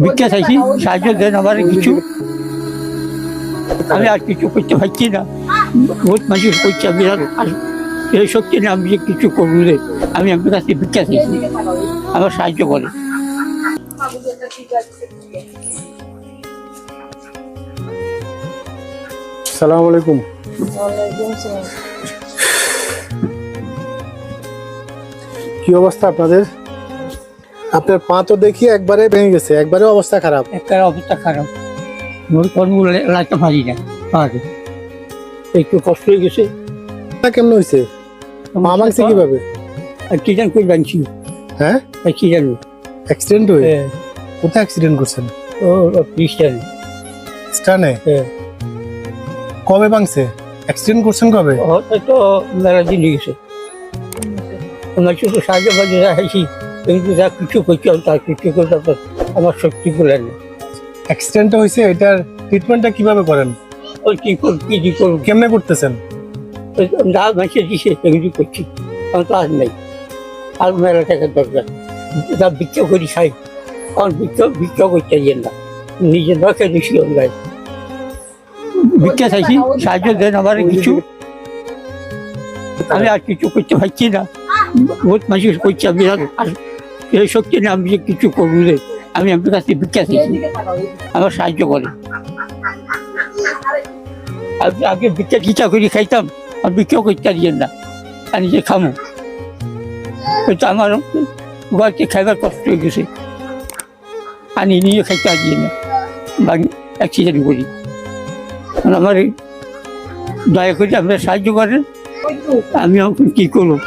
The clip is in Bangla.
ভিক্ষা চাইছি, সাহায্য দেন আমার কিছু। আমি আর কিছু করতে পারছি না, বহুত মানুষ করছে, আমি আর এই শক্তি না আমি যে কিছু করলে আমি আপনার কাছে ভিক্ষা চাইছি, আমার সাহায্য করে। আসসালামু আলাইকুম। কি অবস্থা আপনাদের? আপনার পা তো দেখি একবারে ভেঙে গেছে, একবারে অবস্থা খারাপ। একটা অবস্থা খারাপ, কর্মগুলো লাগতে পারি না, একটু কষ্ট হয়ে গেছে। কেমন হয়েছে? পা ভাঙছে কিভাবে? আর কি জান কই বানছি, হ্যাঁ আর কি জানো অ্যাক্সিডেন্ট হয়ে? কোথায় অ্যাক্সিডেন্ট করছেন? ও খ্রিস্টান। স্টানে? কবে ভাঙছে? অ্যাক্সিডেন্ট করছেন কবে? হয়তো মেলা দিন হয়ে গেছে। আমার শুধু সাহায্য বাজে রাখছি, কিন্তু যা কিছু করছি তার কিছু করতে আমার শক্তি করে নেই। অ্যাক্সিডেন্টটা হয়েছে, এটার ট্রিটমেন্টটা কিভাবে করেন? ওই কি করবো, কেমনে করতেছেন? যা মাসে দিছে সেগুলি করছি, আমার তো আর নেই, আর মেলা টাকার দরকার। যা ভিক্ষা করি খাই, কারণ ভিক্ষা করতে যাই না, নিজের নখে বেশি অন্যায়। ভিক্ষা চাইছি, সাহায্য দেন আমার কিছু। আমি আর কিছু করতে পারছি না, বহুত মানুষ করছে, আমি আর এই শক্তি না আমি যে কিছু করলে আমি আপনার কাছে ভিক্ষা চাইছি, আমার সাহায্য করে। আগে ভিক্ষা টিচা করে খাইতাম, আর ভিক্ষাও করতে পারিয়েন না, আমি যে খামো, কিন্তু আমার ঘরকে খাইবার কষ্ট হয়ে গেছে, আমি নিয়ে খাইতে পারিয়ে না বা অ্যাক্সিডেন্ট করি। আমার দয়া করে আপনারা সাহায্য করেন, আমি কি করবো।